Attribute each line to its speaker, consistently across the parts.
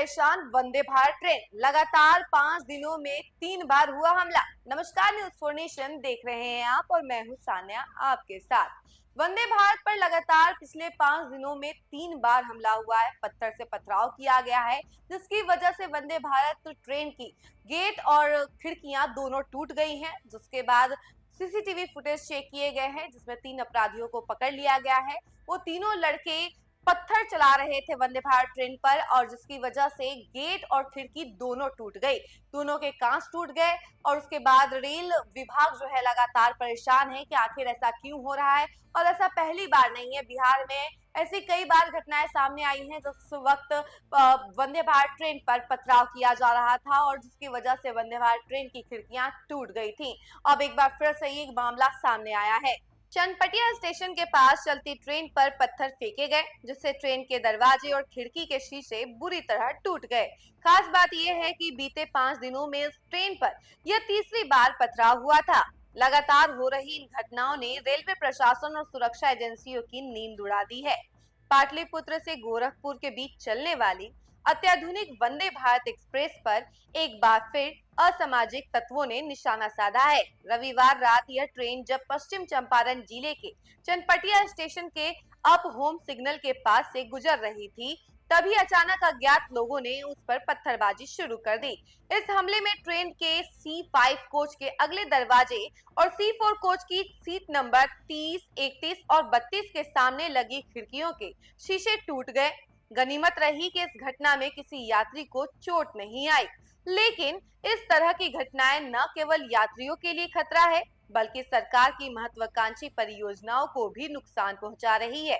Speaker 1: परेशान वंदे भारत ट्रेन। लगातार 5 दिनों में 3 बार हुआ हमला। नमस्कार, न्यूज फॉर नेशन देख रहे हैं आप और मैं हूं सान्या आपके साथ। वंदे भारत पर लगातार पिछले 5 दिनों में 3 बार हमला हुआ है। पत्थर से पथराव किया गया है, जिसकी वजह से वंदे भारत ट्रेन की गेट और खिड़कियां दोनों टूट गई हैं। जिसके बाद सीसीटीवी फुटेज चेक किए गए हैं, जिसमें 3 अपराधियों को पकड़ लिया गया है। वो तीनों लड़के पत्थर चला रहे थे वंदे भारत ट्रेन पर, और जिसकी वजह से गेट और खिड़की दोनों टूट गई, दोनों के कांच टूट गए। और उसके बाद रेल विभाग जो है लगातार परेशान है कि आखिर ऐसा क्यों हो रहा है। और ऐसा पहली बार नहीं है, बिहार में ऐसी कई बार घटनाएं सामने आई हैं जिस वक्त वंदे भारत ट्रेन पर पथराव किया जा रहा था और जिसकी वजह से वंदे भारत ट्रेन की खिड़कियां टूट गई थी। अब एक बार फिर से ये मामला सामने आया है। चनपटिया स्टेशन के पास चलती ट्रेन पर पत्थर फेंके गए, जिससे ट्रेन के दरवाजे और खिड़की के शीशे बुरी तरह टूट गए। खास बात यह है कि बीते 5 दिनों में इस ट्रेन पर यह तीसरी बार पथराव हुआ था। लगातार हो रही इन घटनाओं ने रेलवे प्रशासन और सुरक्षा एजेंसियों की नींद उड़ा दी है। पाटलिपुत्र से गोरखपुर के बीच चलने वाली अत्याधुनिक वंदे भारत एक्सप्रेस पर एक बार फिर असामाजिक तत्वों ने निशाना साधा है। रविवार रात यह ट्रेन जब पश्चिम चंपारण जिले के चनपटिया स्टेशन के अप होम सिग्नल के पास से गुजर रही थी, तभी अचानक अज्ञात लोगों ने उस पर पत्थरबाजी शुरू कर दी। इस हमले में ट्रेन के C5 कोच के अगले दरवाजे और C4 कोच की सीट नंबर 30, 31 और 32 के सामने लगी खिड़कियों के शीशे टूट गए। गनीमत रही कि इस घटना में किसी यात्री को चोट नहीं आई, लेकिन इस तरह की घटनाएं न केवल यात्रियों के लिए खतरा है, बल्कि सरकार की महत्वाकांक्षी परियोजनाओं को भी नुकसान पहुंचा रही है।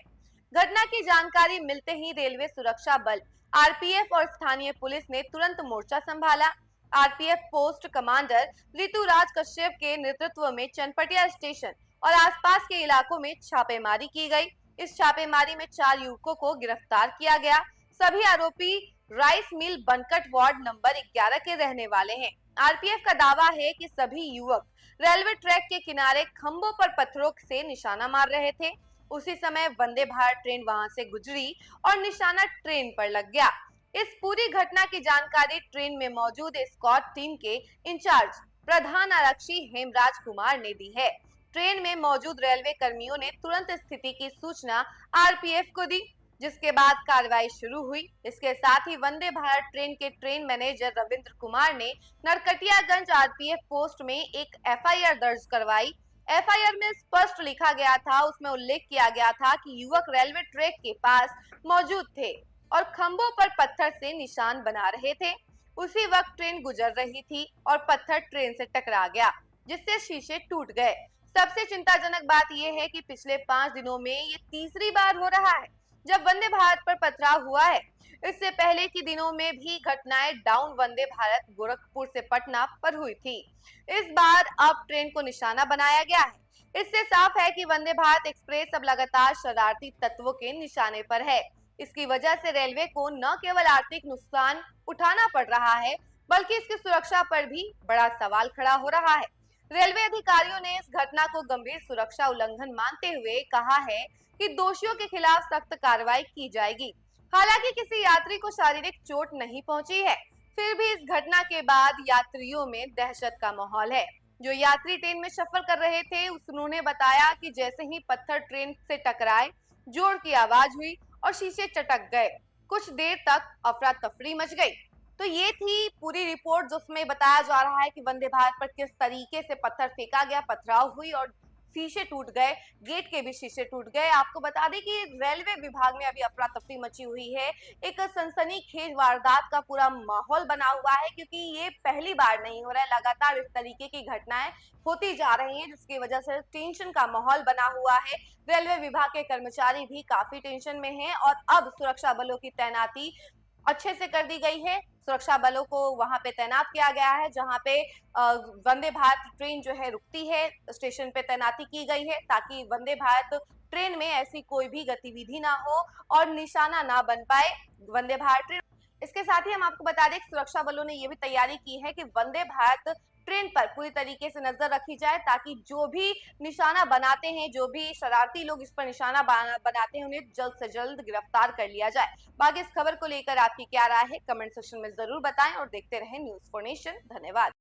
Speaker 1: घटना की जानकारी मिलते ही रेलवे सुरक्षा बल आरपीएफ और स्थानीय पुलिस ने तुरंत मोर्चा संभाला। RPF post commander Rituraj Kashyap के नेतृत्व में चनपटिया स्टेशन और आसपास के इलाकों में छापेमारी की गई। इस छापेमारी में 4 युवकों को गिरफ्तार किया गया। सभी आरोपी राइस मिल बनकट वार्ड नंबर 11 के रहने वाले हैं। आरपीएफ का दावा है कि सभी युवक रेलवे ट्रैक के किनारे खंभों पर पत्थरों से निशाना मार रहे थे। उसी समय वंदे भारत ट्रेन वहां से गुजरी और निशाना ट्रेन पर लग गया। इस पूरी घटना की जानकारी ट्रेन में मौजूद स्क्वाड टीम के इंचार्ज प्रधान आरक्षी हेमराज कुमार ने दी है। ट्रेन में मौजूद रेलवे कर्मियों ने तुरंत स्थिति की सूचना आरपीएफ को दी, जिसके बाद कार्रवाई शुरू हुई। इसके साथ ही वंदे भारत ट्रेन के ट्रेन मैनेजर रविंद्र कुमार ने नरकटियागंज आरपीएफ पोस्ट में एक एफआईआर दर्ज करवाई। एफआईआर में स्पष्ट लिखा गया था, उसमें उल्लेख किया गया था कि युवक रेलवे ट्रैक के पास मौजूद थे और खंभों पर पत्थर से निशान बना रहे थे। उसी वक्त ट्रेन गुजर रही थी और पत्थर ट्रेन से टकरा गया, जिससे शीशे टूट गए। सबसे चिंताजनक बात यह है कि पिछले 5 दिनों में ये तीसरी बार हो रहा है जब वंदे भारत पर पथराव हुआ है। इससे पहले के दिनों में भी घटनाएं डाउन वंदे भारत गोरखपुर से पटना पर हुई थी। इस बार अब ट्रेन को निशाना बनाया गया है। इससे साफ है कि वंदे भारत एक्सप्रेस अब लगातार शरारती तत्वों के निशाने पर है। इसकी वजह से रेलवे को न केवल आर्थिक नुकसान उठाना पड़ रहा है, बल्कि इसकी सुरक्षा पर भी बड़ा सवाल खड़ा हो रहा है। रेलवे अधिकारियों ने इस घटना को गंभीर सुरक्षा उल्लंघन मानते हुए कहा है कि दोषियों के खिलाफ सख्त कार्रवाई की जाएगी। हालांकि किसी यात्री को शारीरिक चोट नहीं पहुंची है, फिर भी इस घटना के बाद यात्रियों में दहशत का माहौल है। जो यात्री ट्रेन में सफर कर रहे थे, उन्होंने बताया कि जैसे ही पत्थर ट्रेन से टकराए, जोर की आवाज हुई और शीशे चटक गए। कुछ देर तक अफरा तफरी मच गई। तो ये थी पूरी रिपोर्ट, जिसमें बताया जा रहा है कि वंदे भारत पर किस तरीके से पत्थर फेंका गया, पथराव हुई और शीशे टूट गए, गेट के भी शीशे टूट गए। आपको बता दें कि रेलवे विभाग में अभी अफरा तफरी मची हुई है। एक सनसनीखेज वारदात का पूरा माहौल बना हुआ है, क्योंकि ये पहली बार नहीं हो रहा है, लगातार इस तरीके की घटनाएं होती जा रही हैं, जिसकी वजह से टेंशन का माहौल बना हुआ है। रेलवे विभाग के कर्मचारी भी काफी टेंशन में हैं और अब सुरक्षा बलों की तैनाती अच्छे से कर दी गई है। सुरक्षा बलों को वहां पे तैनात किया गया है, जहां पे वंदे भारत ट्रेन जो है रुकती है, स्टेशन पे तैनाती की गई है, ताकि वंदे भारत ट्रेन में ऐसी कोई भी गतिविधि ना हो और निशाना ना बन पाए वंदे भारत ट्रेन। इसके साथ ही हम आपको बता दें कि सुरक्षा बलों ने ये भी तैयारी की है कि वंदे भारत ट्रेन पर पूरी तरीके से नजर रखी जाए, ताकि जो भी निशाना बनाते हैं, जो भी शरारती लोग इस पर निशाना बनाते हैं, उन्हें जल्द से जल्द गिरफ्तार कर लिया जाए। बाकी इस खबर को लेकर आपकी क्या राय है, कमेंट सेक्शन में जरूर बताएं और देखते रहें न्यूज़4नेशन। धन्यवाद।